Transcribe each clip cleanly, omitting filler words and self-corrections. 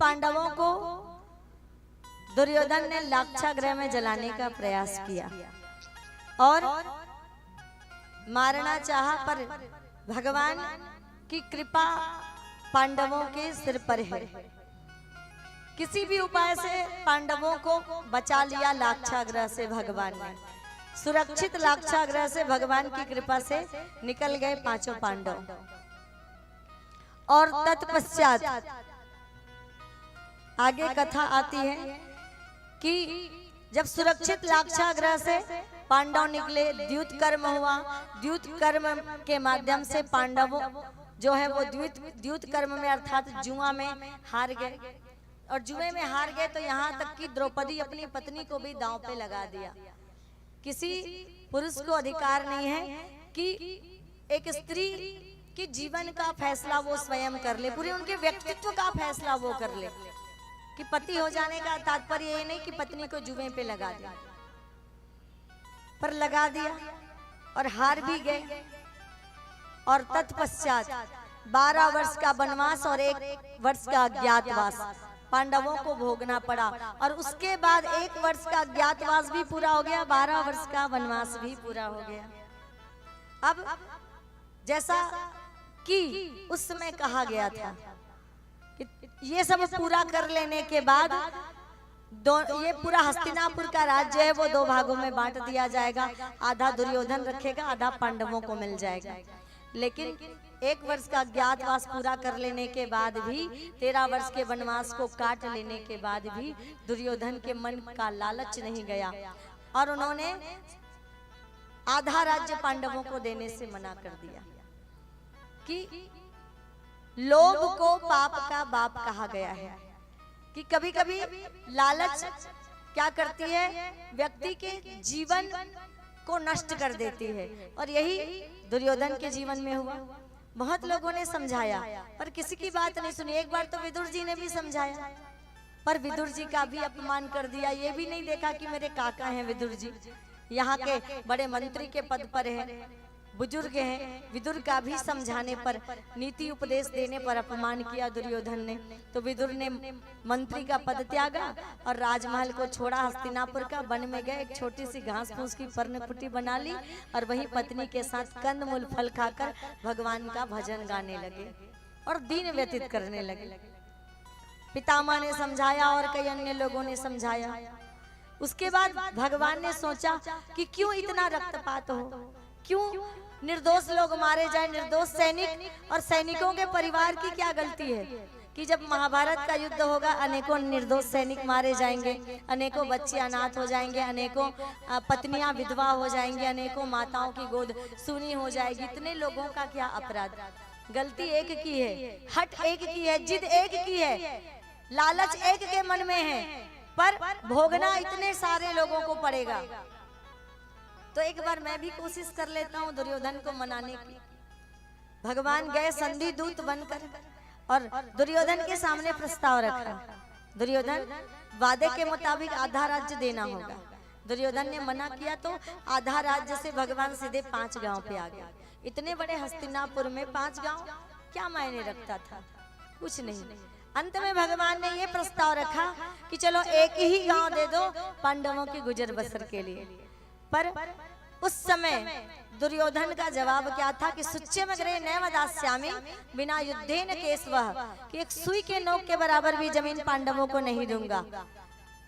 पांडवों को दुर्योधन ने लाक्षागृह में जलाने का प्रयास किया और मारना चाहा, पर भगवान की कृपा पांडवों के सिर पर है। किसी भी उपाय से पांडवों को बचा लिया लाक्षागृह से भगवान ने। सुरक्षित लाक्षागृह से भगवान की कृपा से निकल गए पांचों पांडव। और तत्पश्चात आगे कथा आती है कि जब सुरक्षित लाक्षागृह से पांडव निकले, द्यूत कर्म हुआ। द्यूत कर्म के माध्यम से पांडवों जो है वो द्यूत कर्म में अर्थात जुआ में हार गए। और जुए में हार गए तो यहाँ तक कि द्रौपदी अपनी पत्नी को भी दांव पे लगा दिया। किसी पुरुष को अधिकार नहीं है कि एक स्त्री के जीवन का फैसला वो स्वयं कर ले, पूरे उनके व्यक्तित्व का फैसला वो कर ले। कि पति हो जाने का तात्पर्य ये नहीं कि पत्नी को जुए पे लगा दिया, पर लगा दिया और हार भी गए। और तत्पश्चात 12 वर्ष का वनवास और 1 वर्ष का अज्ञातवास पांडवों को भोगना पड़ा। और उसके बाद 1 वर्ष का अज्ञातवास भी पूरा हो गया, 12 वर्ष का वनवास भी पूरा हो गया। अब जैसा कि उस समय कहा गया था कि ये सब पूरा कर लेने के बाद ये पूरा हस्तिनापुर का राज्य है वो 2 भागों में बांट दिया जाएगा। आधा दुर्योधन रखेगा, आधा पांडवों को मिल जाएगा। लेकिन 1 वर्ष का अज्ञातवास पूरा कर लेने के बाद भी, 13 वर्ष के वनवास को काट लेने के बाद भी दुर्योधन के मन का लालच नहीं गया और उन्होंने आधा राज्य पांडवों को देने से मना कर दिया। कि लोभ को पाप का बाप कहा गया है कि कभी कभी लालच क्या करती है, व्यक्ति के जीवन को नष्ट कर देती है। और यही दुर्योधन के जीवन में हुआ। बहुत लोगों ने समझाया पर किसी की बात नहीं सुनी। एक बार तो विदुर जी ने भी समझाया पर विदुर जी का भी अपमान कर दिया। ये भी नहीं देखा कि मेरे काका हैं विदुर जी, यहाँ के बड़े मंत्री के पद पर है, बुजुर्ग हैं। विदुर का भी समझाने पर, नीति उपदेश देने पर अपमान किया दुर्योधन ने। तो विदुर ने मंत्री का पद त्यागा और राजमहल को छोड़ा। हस्तिनापुर का वन में गए, एक छोटी सी घास फूस की पर्णकुटी बना ली और वहीं पत्नी के साथ कंदमूल फल खाकर भगवान का भजन गाने लगे और दिन व्यतीत करने लगे। पितामह ने समझाया और कई अन्य लोगों ने समझाया। उसके बाद भगवान ने सोचा कि क्यों इतना रक्तपात हो, क्यों निर्दोष लोग मारे जाए, निर्दोष सैनिक। और सैनिकों के परिवार की क्या गलती है कि जब महाभारत का युद्ध होगा अनेकों निर्दोष सैनिक मारे जाएंगे, अनेकों बच्चे अनाथ हो जाएंगे, अनेकों पत्नियां विधवा हो जाएंगी, अनेकों माताओं की गोद सूनी हो जाएगी। इतने लोगों का क्या अपराध? गलती एक की है, हट एक की है, जिद एक की है, लालच एक के मन में है, पर भोगना इतने सारे लोगों को पड़ेगा। तो एक बार मैं भी कोशिश कर लेता हूँ दुर्योधन को मनाने की। भगवान गए संधि दूत बनकर और दुर्योधन के सामने प्रस्ताव रखा। दुर्योधन, वादे के मुताबिक आधा राज्य देना होगा। दुर्योधन ने मना किया तो आधा राज्य से भगवान सीधे 5 गांव पे आ गया। इतने बड़े हस्तिनापुर में 5 गांव क्या मायने रखता था? कुछ नहीं। अंत में भगवान ने ये प्रस्ताव रखा कि चलो एक ही गांव दे दो पांडवों की गुजर बसर के लिए। पर उस समय दुर्योधन का जवाब क्या था कि सुच्यमग्रे नैव दास्यामि बिना युद्धेन केशवः, कि एक सुई के नोक के बराबर भी जमीन पांडवों को नहीं दूंगा।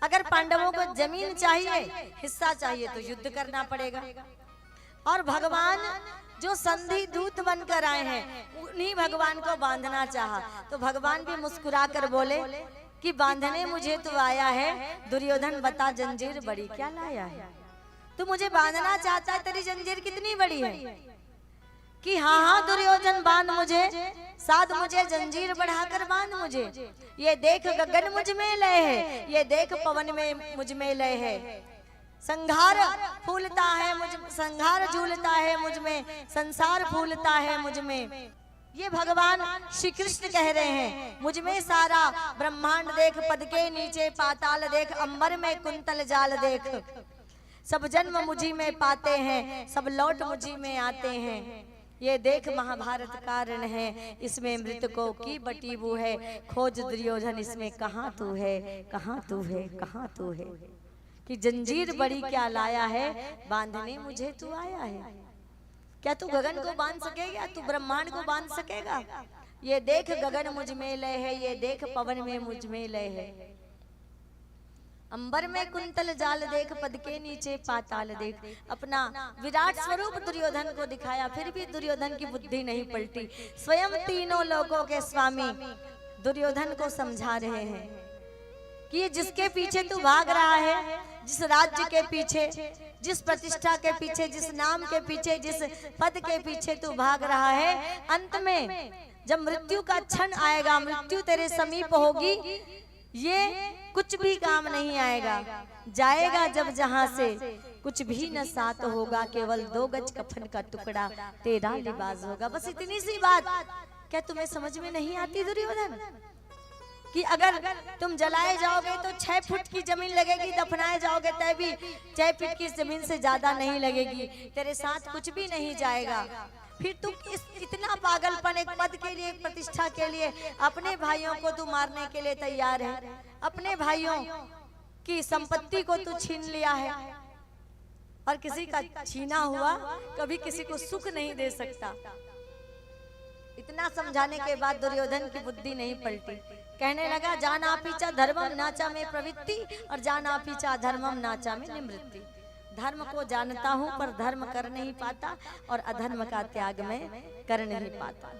अगर पांडवों को जमीन चाहिए, हिस्सा चाहिए तो युद्ध करना पड़ेगा। और भगवान जो संधि दूत बनकर आए हैं उन्हीं भगवान को बांधना चाहा। तो भगवान भी मुस्कुरा कर बोले कि बांधने मुझे तो आया है, दुर्योधन बता जंजीर बड़ी क्या लाया है। तू मुझे बांधना चाहता है, तेरी जंजीर कितनी बड़ी है? कि हाँ हाँ दुर्योधन बांध मुझे, साध मुझे जंजीर बढ़ाकर बांध मुझे। ये देख गगन मुझ में लय है, ये देख पवन में मुझ में लय है। संघार फूलता है संघार झूलता है मुझ में, संसार फूलता है मुझ में। ये भगवान श्री कृष्ण कह रहे हैं। मुझ में सारा ब्रह्मांड देख, पद के नीचे पाताल देख, अंबर में कुंतल जाल देख। सब जन्म मुझी में पाते हैं, सब लौट मुझी में आते हैं। ये देख महाभारत कारण है, इसमें मृतकों की बटी वो है। खोज दुर्योधन इसमें कहाँ तू है, कहाँ तू है, कहाँ तू है। कि जंजीर बड़ी क्या लाया है, बांधने मुझे तू आया है। क्या तू गगन को बांध सकेगा, तू ब्रह्मांड को बांध सकेगा। ये देख गगन मुझ में लय है, ये देख पवन में मुझ में लय है। अंबर में कुंतल जाल देख, पद के नीचे पाताल देख। अपना विराट स्वरूप दुर्योधन को दिखाया, फिर भी दुर्योधन की बुद्धि नहीं पलटी। स्वयं तीनों लोगों के स्वामी दुर्योधन को समझा रहे हैं कि जिसके पीछे तू भाग रहा है, जिस राज्य के पीछे, जिस प्रतिष्ठा के पीछे, जिस नाम के पीछे, जिस पद के पीछे तू भाग रहा है, अंत में जब मृत्यु का क्षण आएगा, मृत्यु तेरे समीप होगी, ये कुछ भी काम नहीं आएगा। जाएगा जब जहां से, कुछ भी न साथ होगा, केवल 2 गज कफन का टुकड़ा तेरा लिबास होगा। बस इतनी सी बात क्या तुम्हें समझ में नहीं आती दुर्योधन? कि अगर तुम जलाए जाओगे तो 6 फुट की जमीन लगेगी, दफनाए जाओगे तब भी 6 फुट की जमीन से ज्यादा नहीं लगेगी, तेरे साथ कुछ भी नहीं जाएगा। फिर तुम इतना पागलपन, एक पद के लिए, एक प्रतिष्ठा के लिए, अपने भाइयों को तू मारने के लिए तैयार है, अपने भाइयों की संपत्ति को तू छीन लिया है। और किसी का छीना हुआ कभी किसी को सुख नहीं दे सकता। इतना समझाने के बाद दुर्योधन की बुद्धि नहीं पलटी। कहने लगा, जाना पीछा धर्मम नाचा में प्रवृत्ति, और जाना पीछा धर्मम नाचा में निवृत्ति। धर्म को जानता हूं पर धर्म कर नहीं पाता, और अधर्म का त्याग में कर नहीं पाता।